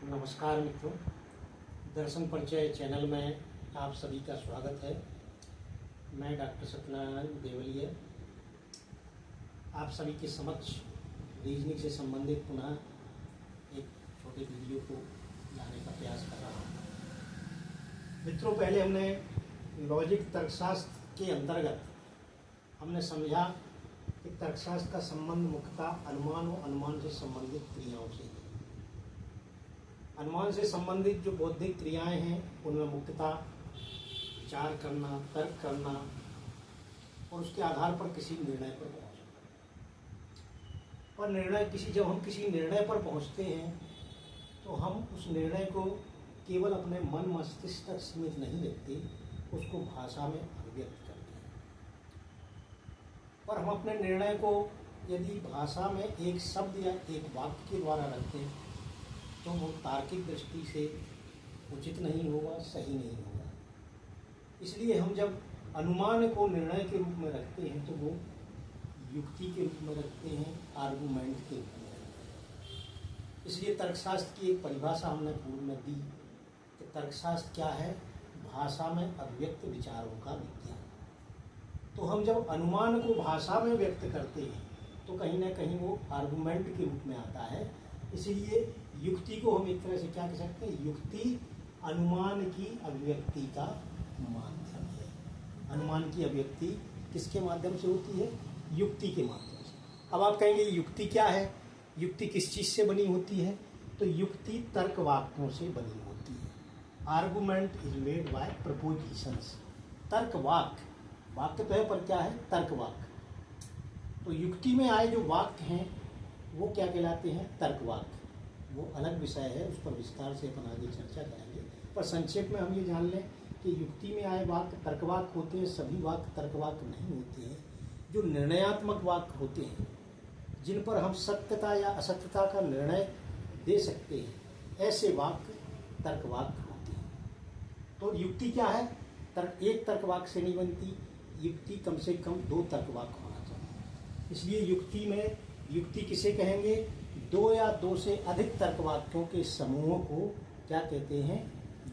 नमस्कार मित्रों, दर्शन परिचय चैनल में आप सभी का स्वागत है। मैं डॉक्टर सत्यनारायण देवलिया आप सभी के समक्ष रीजनिंग से संबंधित पुनः एक छोटे वीडियो को लाने का प्रयास कर रहा हूँ। मित्रों, पहले हमने लॉजिक तर्कशास्त्र के अंतर्गत हमने समझा कि तर्कशास्त्र का संबंध मुख्यतः अनुमान और अनुमान से संबंधित क्रियाओं से है। अनुमान से संबंधित जो बौद्धिक क्रियाएं हैं उनमें मुख्यतः विचार करना, तर्क करना और उसके आधार पर किसी निर्णय पर पहुंचना। और जब हम किसी निर्णय पर पहुंचते हैं तो हम उस निर्णय को केवल अपने मन मस्तिष्क तक सीमित नहीं रखते, उसको भाषा में अभिव्यक्त करते हैं। और हम अपने निर्णय को यदि भाषा में एक शब्द या एक वाक्य के द्वारा रखते हैं तो वो तार्किक दृष्टि से उचित नहीं होगा, सही नहीं होगा। इसलिए हम जब अनुमान को निर्णय के रूप में रखते हैं तो वो युक्ति के रूप में रखते हैं, आर्गुमेंट के रूप में रखते हैं। इसलिए तर्कशास्त्र की एक परिभाषा हमने पूर्व में दी कि तर्कशास्त्र क्या है? भाषा में अभिव्यक्त विचारों का विज्ञान। तो हम जब अनुमान को भाषा में व्यक्त करते हैं तो कहीं ना कहीं वो आर्गुमेंट के रूप में आता है। इसीलिए युक्ति को हम एक तरह से क्या कह सकते हैं? युक्ति अनुमान की अभिव्यक्ति का माध्यम है। अनुमान की अभिव्यक्ति किसके माध्यम से होती है? युक्ति के माध्यम से। अब आप कहेंगे युक्ति क्या है? युक्ति किस चीज से बनी होती है? तो युक्ति तर्क वाक्यों से बनी होती है। Argument is made by propositions. तर्क वाक्य तो है, पर क्या है? तर्क वाक्य। तो युक्ति में आए जो वाक्य हैं वो क्या कहलाते हैं? तर्क वाक्य। वो अलग विषय है, उस पर विस्तार से अपन आगे चर्चा करेंगे। पर संक्षेप में हम ये जान लें कि युक्ति में आए वाक्य तर्क वाक्य होते हैं। सभी वाक्य तर्क वाक्य नहीं होते हैं। जो निर्णयात्मक वाक्य होते हैं, जिन पर हम सत्यता या असत्यता का निर्णय दे सकते हैं, ऐसे वाक्य तर्क वाक्य होते हैं। तो युक्ति क्या है? एक तर्क वाक्य से नहीं बनती। युक्ति कम से कम दो तर्क वाक्य होना चाहिए। इसलिए युक्ति किसे कहेंगे? दो या दो से अधिक तर्क वाक्यों के समूहों को क्या कहते हैं?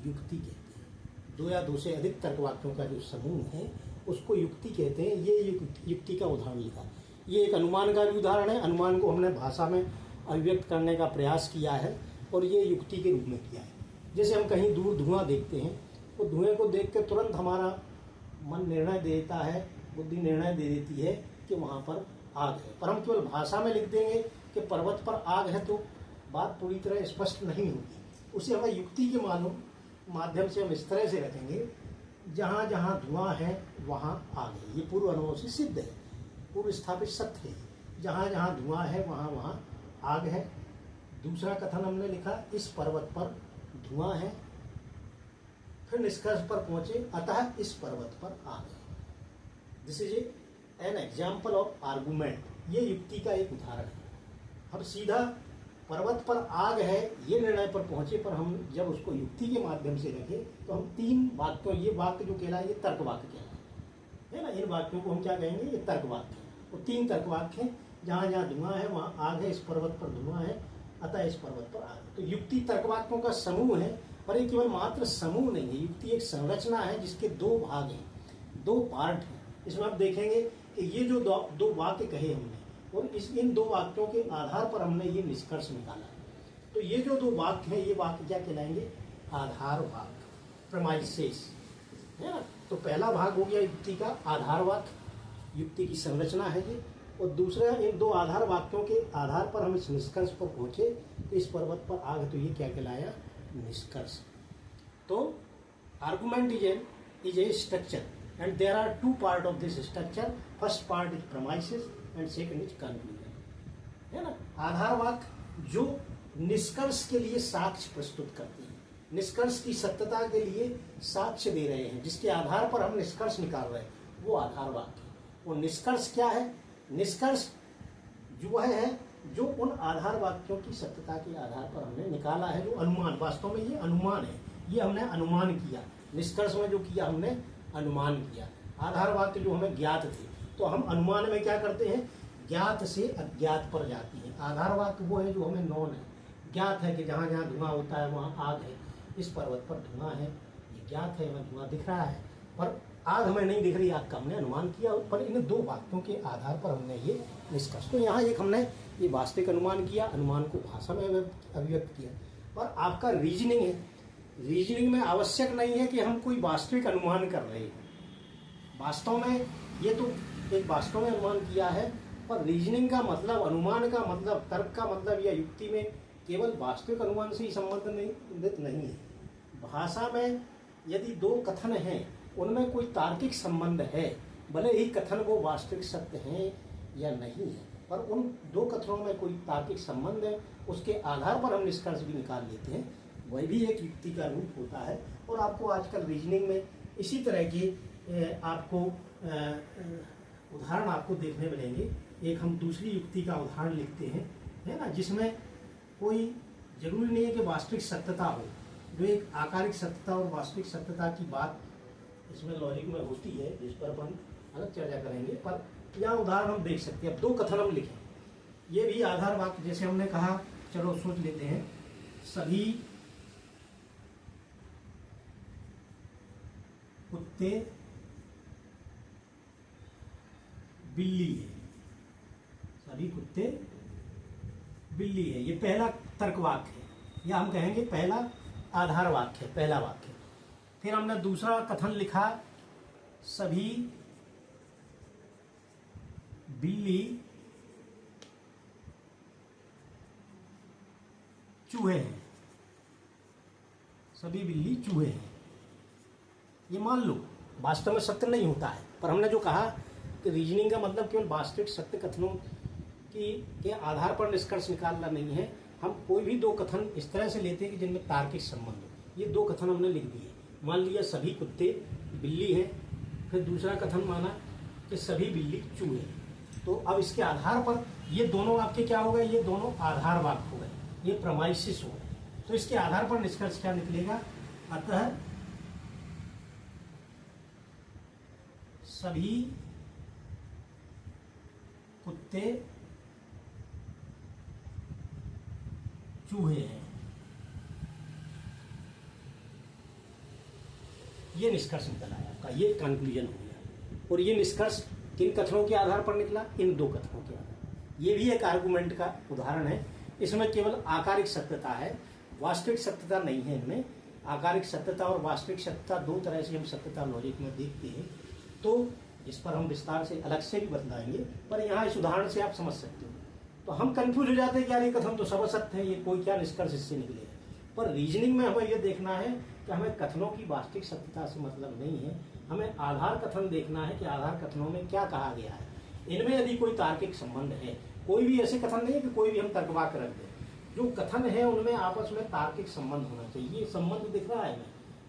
युक्ति कहते हैं। दो या दो से अधिक तर्क वाक्यों का जो समूह है उसको युक्ति कहते हैं। ये युक्ति का उदाहरण लिखा। ये एक अनुमान का भी उदाहरण है। अनुमान को हमने भाषा में अभिव्यक्त करने का प्रयास किया है और ये युक्ति के रूप में किया है। जैसे हम कहीं दूर धुआं देखते हैं तो धुएं को देख के तुरंत हमारा मन निर्णय दे देता है, बुद्धि निर्णय दे देती है कि वहाँ पर आग है। पर हम केवल भाषा में लिख देंगे कि पर्वत पर आग है तो बात पूरी तरह स्पष्ट नहीं होगी। उसे हमें युक्ति के माध्यम से हम इस तरह से रखेंगे, जहाँ जहाँ धुआं है वहाँ आग है। ये पूर्व अनुभव से सिद्ध है, पूर्व स्थापित सत्य है। जहाँ जहाँ धुआं है वहाँ वहाँ आग है। दूसरा कथन हमने लिखा, इस पर्वत पर धुआं है। फिर निष्कर्ष पर पहुंचे, अतः इस पर्वत पर आग है। This is an example of argument. ये युक्ति का एक उदाहरण है। हम सीधा पर्वत पर आग है ये निर्णय पर पहुंचे, पर हम जब उसको युक्ति के माध्यम से रखें तो हम तीन वाक्यों, ये वाक्य जो कहलाए ये तर्क वाक्य कहलाए, है ना। इन वाक्यों को हम क्या कहेंगे? ये तर्क वाक्य है। वो तीन तर्क वाक्य हैं। जहाँ जहाँ धुआं है वहाँ आग है, इस पर्वत पर धुआं है, अतः इस पर्वत पर आग है। तो युक्ति तर्क वाक्यों का समूह है, पर ये केवल मात्र समूह नहीं है। युक्ति एक संरचना है जिसके दो भाग हैं, दो पार्ट हैं। इसमें आप देखेंगे कि ये जो दो वाक्य कहे हमने और इन दो वाक्यों के आधार पर हमने ये निष्कर्ष निकाला। तो ये जो दो वाक्य हैं ये वाक्य क्या कहलाएंगे? आधार वाक्य, प्रेमाइसेस, है ना। तो पहला भाग हो गया युक्ति का आधार वाक्य, युक्ति की संरचना है ये। और दूसरा, इन दो आधार वाक्यों के आधार पर हम इस निष्कर्ष पर पहुंचे कि इस पर्वत पर आग है, तो ये क्या कहलाया? निष्कर्ष। तो argument is a structure and there are two part of this structure. First part is premises and second is conclusion, है ना। आधार वाक्य जो निष्कर्ष के लिए साक्ष्य प्रस्तुत करते हैं, निष्कर्ष की सत्यता के लिए साक्ष्य दे रहे हैं, जिसके आधार पर हम निष्कर्ष निकाल रहे हैं, वो आधार वाक्य है। वो निष्कर्ष क्या है? निष्कर्ष जो है जो उन आधार वाक्यों की सत्यता के आधार पर हमने निकाला है, जो अनुमान, वास्तव में ये अनुमान है, ये हमने अनुमान किया। निष्कर्ष में जो किया हमने अनुमान किया। आधार वाक्य जो हमें ज्ञात थे, तो हम अनुमान में क्या करते हैं? ज्ञात से अज्ञात पर जाती है। आधार वाक्य वो है जो हमें नॉन है, ज्ञात है कि जहाँ जहाँ धुआं होता है वहाँ आग है, इस पर्वत पर धुआं है, ये ज्ञात है, हमें धुआं दिख रहा है, पर आग हमें नहीं दिख रही। आग का हमने अनुमान किया, पर इन दो वाक्यों के आधार पर हमने ये निष्कर्ष, तो यहाँ एक हमने ये वास्तविक अनुमान किया, अनुमान को भाषा में अभिव्यक्त किया। पर आपका रीजनिंग है, रीजनिंग में आवश्यक नहीं है कि हम कोई वास्तविक अनुमान कर रहे हैं। वास्तव में ये तो एक वास्तव में अनुमान किया है, पर रीजनिंग का मतलब, अनुमान का मतलब, तर्क का मतलब या युक्ति में केवल वास्तविक अनुमान से ही संबंधित नहीं है। भाषा में यदि दो कथन हैं, उनमें कोई तार्किक संबंध है, भले ही कथन वो वास्तविक सत्य हैं या नहीं है, पर उन दो कथनों में कोई तार्किक संबंध है, उसके आधार पर हम निष्कर्ष भी निकाल लेते हैं, वह भी एक युक्ति का रूप होता है। और आपको आजकल रीजनिंग में इसी तरह की आपको उदाहरण आपको देखने मिलेंगे। एक हम दूसरी युक्ति का उदाहरण लिखते हैं, है ना, जिसमें कोई जरूरी नहीं है कि वास्तविक सत्यता हो, जो एक आकारिक सत्यता और वास्तविक सत्यता की बात इसमें लॉजिक में होती है, जिस पर अपन अलग चर्चा करेंगे। पर यहाँ उदाहरण हम देख सकते हैं। अब दो कथन हम लिखें, ये भी आधार वाक्य, जैसे हमने कहा, चलो सोच लेते हैं, सभी कुत्ते बिल्ली है, सभी कुत्ते बिल्ली है, ये पहला तर्क वाक्य है, या हम कहेंगे पहला आधार वाक्य है, पहला वाक्य। फिर हमने दूसरा कथन लिखा, सभी बिल्ली चूहे हैं, सभी बिल्ली चूहे हैं। ये मान लो वास्तव में सत्य नहीं होता है, पर हमने जो कहा कि रीजनिंग का मतलब केवल वास्तविक सत्य कथनों के आधार पर निष्कर्ष निकालना नहीं है। हम कोई भी दो कथन इस तरह से लेते हैं कि जिनमें तार्किक संबंध हो। ये दो कथन हमने लिख दिए, मान लिया सभी कुत्ते बिल्ली है, फिर दूसरा कथन माना कि सभी बिल्ली चूहे हैं। तो अब इसके आधार पर ये दोनों आपके क्या हो गए, ये दोनों आधार वाक्य हो गए, ये प्रमाइसिस हो गए। तो इसके आधार पर निष्कर्ष क्या निकलेगा, अतः सभी कुत्ते चूहे हैं, ये निष्कर्ष निकला है आपका, ये कंक्लूजन हो गया। और ये निष्कर्ष किन कथनों के आधार पर निकला, इन दो कथनों के आधार। ये भी एक आर्गुमेंट का उदाहरण है, इसमें केवल आकारिक सत्यता है, वास्तविक सत्यता नहीं है। इनमें आकारिक सत्यता और वास्तविक सत्यता, दो तरह से हम सत्यता लॉजिक में देखते हैं, तो इस पर हम विस्तार से अलग से भी बतलाएंगे, पर यहाँ इस उदाहरण से आप समझ सकते हो। तो हम कंफ्यूज हो जाते हैं कि यार ये कथन तो सब असत्य है, ये कोई क्या निष्कर्ष इससे निकलेगा। पर रीजनिंग में हमें यह देखना है कि हमें कथनों की वास्तविक सत्यता से मतलब नहीं है, हमें आधार कथन देखना है कि आधार कथनों में क्या कहा गया है, इनमें यदि कोई तार्किक संबंध है। कोई भी ऐसे कथन नहीं है कि कोई भी हम तर्कवाक्य रख दें, जो कथन है उनमें आपस में तार्किक संबंध होना चाहिए। ये संबंध दिख रहा है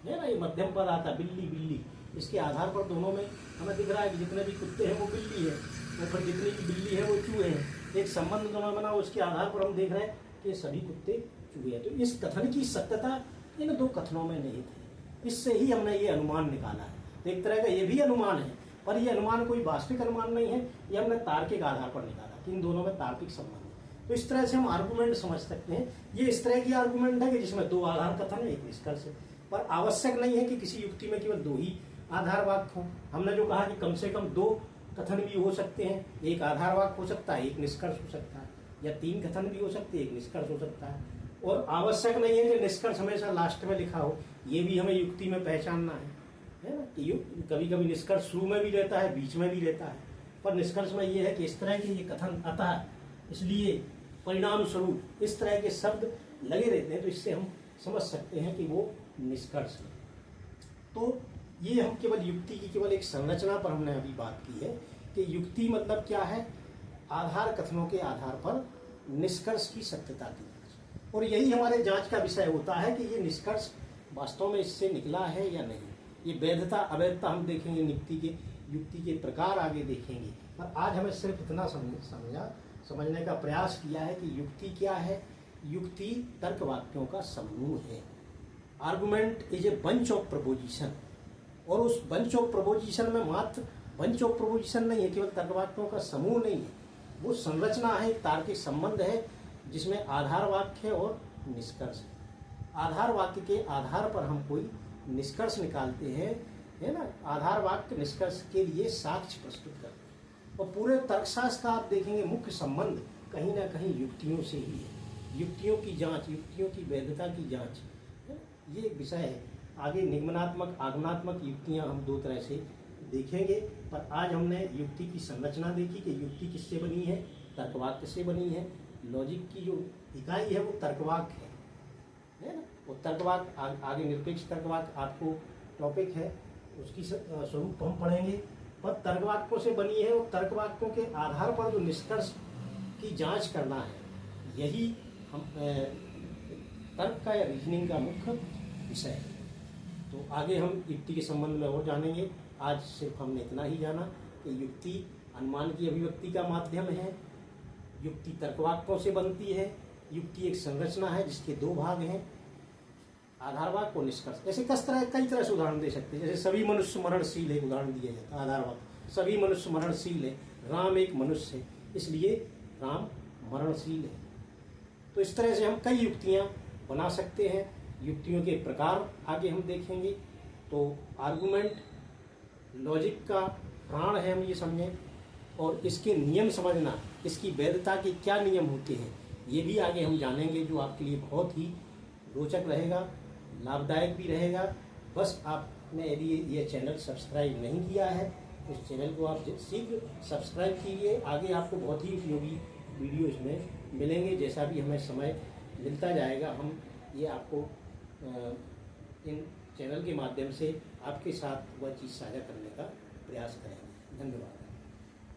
है ना, ये मध्यम पद आता है बिल्ली बिल्ली, इसके आधार पर दोनों में हमें दिख रहा है कि जितने भी कुत्ते हैं वो बिल्ली है, और फिर जितनी भी बिल्ली है वो चूहे हैं, एक संबंध दोनों बना, उसके आधार पर हम देख रहे हैं कि सभी कुत्ते चूहे हैं। तो इस कथन की सत्यता इन दो कथनों में नहीं थी, इससे ही हमने ये अनुमान निकाला है। तो एक तरह का ये भी अनुमान है, पर ये अनुमान कोई वास्तविक अनुमान नहीं है, ये हमने तार्किक आधार पर निकाला कि इन दोनों में तार्किक संबंध है। तो इस तरह से हम आर्गुमेंट समझ सकते हैं। ये इस तरह की आर्गुमेंट है कि जिसमें दो आधार कथन है, एक निष्कर्ष है, पर आवश्यक नहीं है कि किसी युक्ति में केवल दो ही आधार वाक्य हो। हमने जो कहा कि कम से कम दो कथन भी हो सकते हैं, एक आधार वाक्य हो सकता है, एक निष्कर्ष हो सकता है, या तीन कथन भी हो सकते हैं, एक निष्कर्ष हो सकता है। और आवश्यक नहीं है कि निष्कर्ष हमेशा लास्ट में लिखा हो, ये भी हमें युक्ति में पहचानना है ना, कि कभी कभी निष्कर्ष शुरू में भी रहता है, बीच में भी रहता है, पर निष्कर्ष में ये है कि इस तरह के ये कथन आता है, इसलिए परिणाम स्वरूप इस तरह के शब्द लगे रहते हैं, तो इससे हम समझ सकते हैं कि वो निष्कर्ष है। तो ये हम केवल युक्ति की केवल एक संरचना पर हमने अभी बात की है कि युक्ति मतलब क्या है, आधार कथनों के आधार पर निष्कर्ष की सत्यता की, और यही हमारे जांच का विषय होता है कि ये निष्कर्ष वास्तव में इससे निकला है या नहीं। ये वैधता अवैधता हम देखेंगे, युक्ति के प्रकार आगे देखेंगे, पर आज हमें सिर्फ इतना समझने का प्रयास किया है कि युक्ति क्या है। युक्ति तर्क वाक्यों का समूह है। Argument is a bunch of preposition, और उस बंच ऑफ प्रपोजिशन में मात्र बंच ऑफ प्रपोजिशन नहीं है, केवल तर्क वाक्यों का समूह नहीं है, वो संरचना है, तार्किक संबंध है, जिसमें आधार वाक्य है और निष्कर्ष है। आधार वाक्य के आधार पर हम कोई निष्कर्ष निकालते हैं, है ना। आधार वाक्य निष्कर्ष के लिए साक्ष्य प्रस्तुत करते हैं। और पूरे तर्कशास्त्र का आप देखेंगे मुख्य संबंध कहीं ना कहीं युक्तियों से ही है। युक्तियों की जांच, युक्तियों की वैधता की जांच, है ना? ये एक विषय है। आगे निगमनात्मक आगमनात्मक युक्तियां हम दो तरह से देखेंगे, पर आज हमने युक्ति की संरचना देखी कि युक्ति किससे बनी है, तर्कवाक्य से बनी है। लॉजिक की जो इकाई है वो तर्कवाक्य है ना। वो तर्कवाक्य आगे निरपेक्ष तर्कवाक्य आपको टॉपिक है, उसकी स्वरूप हम पढ़ेंगे। पर तर्कवाक्यों से बनी है और तर्कवाक्यों के आधार पर जो निष्कर्ष की जांच करना है, यही हम तर्क का या रीजनिंग का मुख्य विषय है। तो आगे हम युक्ति के संबंध में और जानेंगे। आज सिर्फ हमने इतना ही जाना कि युक्ति अनुमान की अभिव्यक्ति का माध्यम है, युक्ति तर्कवाक्यों से बनती है, युक्ति एक संरचना है जिसके दो भाग हैं, आधार वाक्य और निष्कर्ष। ऐसे कई तरह से उदाहरण दे सकते हैं। जैसे सभी मनुष्य मरणशील है, उदाहरण दिया जाता है आधार वाक्य। सभी मनुष्य मरणशील है, राम एक मनुष्य है इसलिए राम मरणशील है। तो इस तरह से हम कई युक्तियां बना सकते हैं। युक्तियों के प्रकार आगे हम देखेंगे। तो आर्गुमेंट लॉजिक का प्राण है, हम ये समझें, और इसके नियम समझना, इसकी वैधता के क्या नियम होते हैं, ये भी आगे हम जानेंगे, जो आपके लिए बहुत ही रोचक रहेगा, लाभदायक भी रहेगा। बस आपने यदि ये चैनल सब्सक्राइब नहीं किया है तो इस चैनल को आप शीघ्र सब्सक्राइब कीजिए। आगे आपको बहुत ही उपयोगी वीडियो इसमें मिलेंगे। जैसा भी हमें समय मिलता जाएगा हम ये आपको इन चैनल के माध्यम से आपके साथ वह चीज़ साझा करने का प्रयास करेंगे। धन्यवाद।